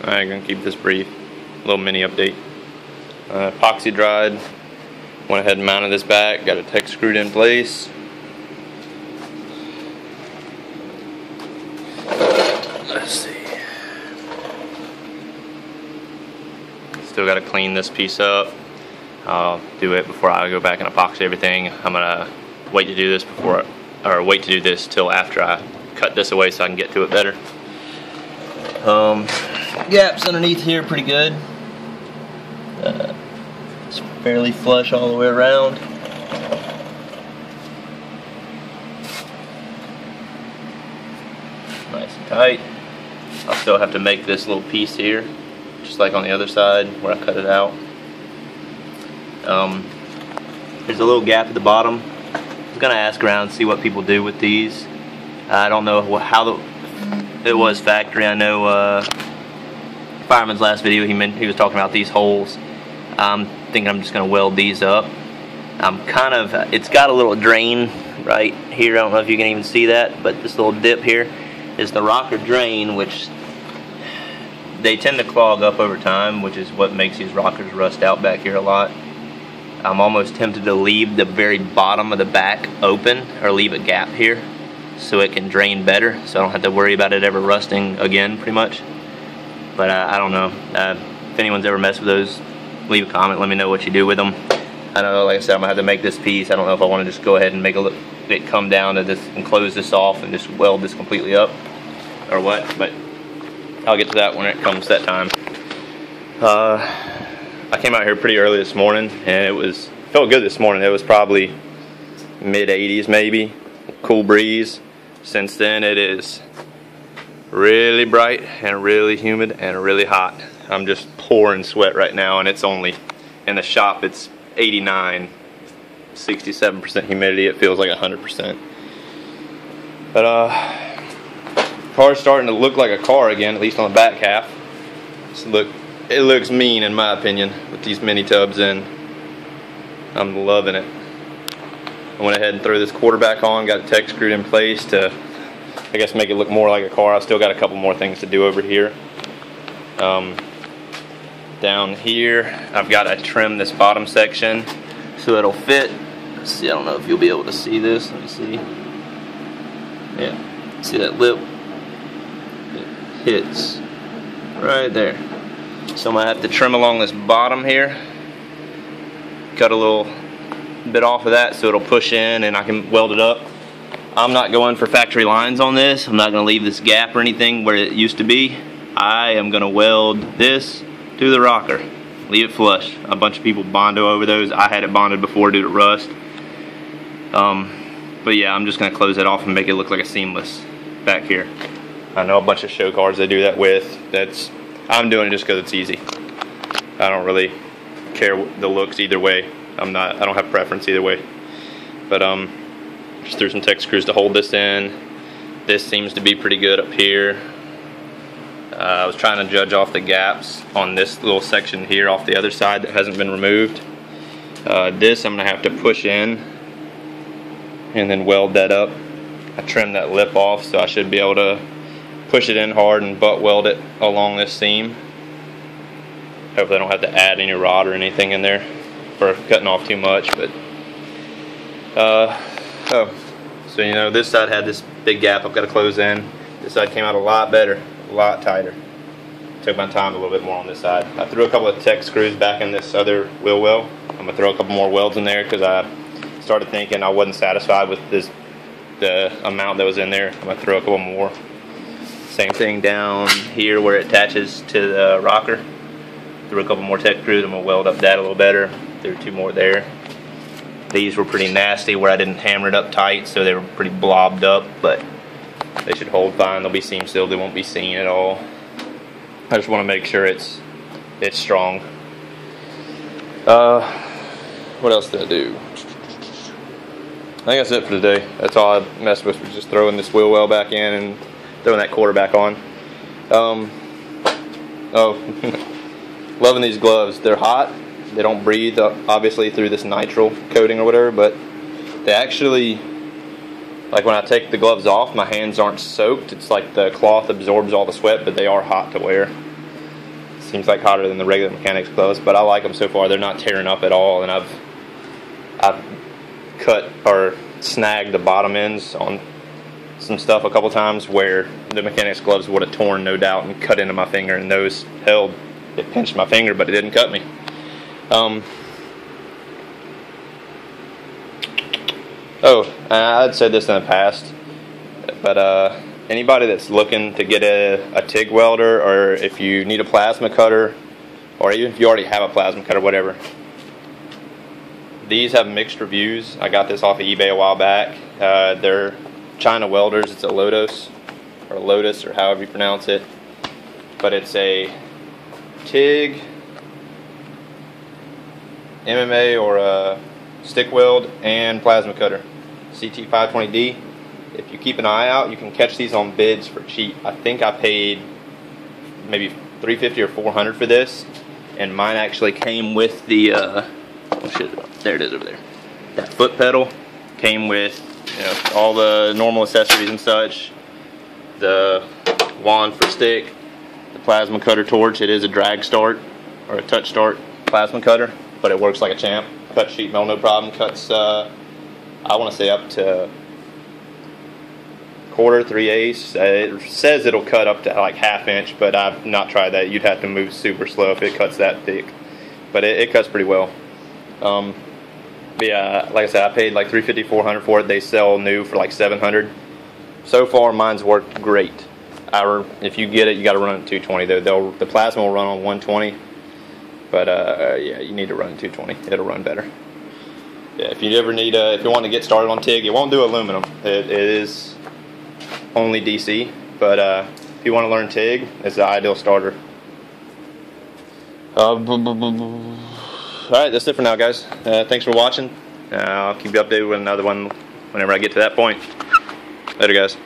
I'm gonna keep this brief. A little mini update. Epoxy dried. Went ahead and mounted this back. Got it tech screwed in place. Let's see. Still got to clean this piece up. I'll do it before I go back and epoxy everything. I'm gonna wait to do this wait to do this till after I cut this away so I can get to it better. Gaps underneath here pretty good. It's fairly flush all the way around. Nice and tight. I'll still have to make this little piece here, just like on the other side where I cut it out. There's a little gap at the bottom. I was gonna ask around, see what people do with these. I don't know how it was factory. I know Fireman's last video he was talking about these holes. I'm thinking I'm just gonna weld these up. It's got a little drain right here. I don't know if you can even see that, but this little dip here is the rocker drain, which they tend to clog up over time, which is what makes these rockers rust out back here a lot. I'm almost tempted to leave the very bottom of the back open, or leave a gap here so it can drain better, so I don't have to worry about it ever rusting again, pretty much. But I don't know. If anyone's ever messed with those, leave a comment, let me know what you do with them. I know, like I said, I'm gonna have to make this piece. I don't know if I want to just go ahead and make it come down to this and close this off and just weld this completely up or what, but I'll get to that when it comes that time. I came out here pretty early this morning and felt good this morning. It was probably mid-80s maybe, cool breeze. Since then it is really bright and really humid and really hot. I'm just pouring sweat right now, and it's only in the shop it's 89, 67% humidity. It feels like 100%. But car's starting to look like a car again, at least on the back half. It looks mean in my opinion with these mini tubs in. I'm loving it. I went ahead and threw this quarter back on, got it tech screwed in place to, I guess, make it look more like a car. I still got a couple more things to do over here. Down here, I've got to trim this bottom section so it'll fit. Let's see, I don't know if you'll be able to see this. Let me see. Yeah, see that lip? It hits right there. So I'm going to have to trim along this bottom here. Cut a little bit off of that so it'll push in and I can weld it up. I'm not going for factory lines on this. I'm not going to leave this gap or anything where it used to be. I am going to weld this to the rocker. Leave it flush. A bunch of people bondo over those. I had it bonded before due to rust. But yeah, I'm just going to close that off and make it look like a seamless back here. I know a bunch of show cars they do that with. I'm doing it just because it's easy. I don't really care the looks either way. I don't have preference either way. But just threw some tech screws to hold this in. This seems to be pretty good up here. I was trying to judge off the gaps on this little section here off the other side that hasn't been removed. This I'm going to have to push in and then weld that up. I trimmed that lip off, so I should be able to push it in hard and butt weld it along this seam. Hopefully I don't have to add any rod or anything in there for cutting off too much. But so you know, this side had this big gap I've got to close in. This side came out a lot better, a lot tighter. Took my time a little bit more on this side. I threw a couple of tech screws back in this other wheel well. I'm gonna throw a couple more welds in there because I started thinking I wasn't satisfied with the amount that was in there. I'm gonna throw a couple more. Same thing down here where it attaches to the rocker. Threw a couple more tech screws. I'm gonna weld up that a little better. Threw two more there. These were pretty nasty where I didn't hammer it up tight, so they were pretty blobbed up, but they should hold fine. They'll be seam sealed. They won't be seen at all. I just want to make sure it's strong. What else did I do? I think that's it for today. That's all I messed with, was just throwing this wheel well back in and throwing that quarter back on. Loving these gloves. They're hot. They don't breathe, obviously, through this nitrile coating or whatever, but they actually, like when I take the gloves off, my hands aren't soaked. It's like the cloth absorbs all the sweat, but they are hot to wear. Seems like hotter than the regular mechanics gloves, but I like them so far. They're not tearing up at all, and I've cut or snagged the bottom ends on some stuff a couple times where the mechanics gloves would have torn, no doubt, and cut into my finger, and those held. It pinched my finger, but it didn't cut me. I'd said this in the past, but anybody that's looking to get a TIG welder, or if you need a plasma cutter, or even if you already have a plasma cutter, whatever, these have mixed reviews. I got this off of eBay a while back. They're China welders. It's a Lotus, or however you pronounce it, but it's a TIG, MMA, or a stick weld and plasma cutter, CT520D. If you keep an eye out, you can catch these on bids for cheap. I think I paid maybe $350 or $400 for this, and mine actually came with the oh shit, there it is over there. That foot pedal came with, you know, all the normal accessories and such. The wand for stick, the plasma cutter torch. It is a drag start or a touch start plasma cutter, but it works like a champ. Cuts sheet metal no problem. Cuts I want to say up to 1/4, 3/8. It says it'll cut up to like 1/2 inch, but I've not tried that. You'd have to move super slow if it cuts that thick, but it cuts pretty well. But yeah, like I said, I paid like $350, $400 for it. They sell new for like $700. So far, mine's worked great. If you get it, you got to run it 220 though. The plasma will run on 120, but yeah, you need to run 220. It'll run better. Yeah, if you ever need, if you want to get started on TIG, it won't do aluminum. It is only DC, but if you want to learn TIG, it's the ideal starter. Alright, that's it for now, guys. Thanks for watching. I'll keep you updated with another one whenever I get to that point. Later, guys.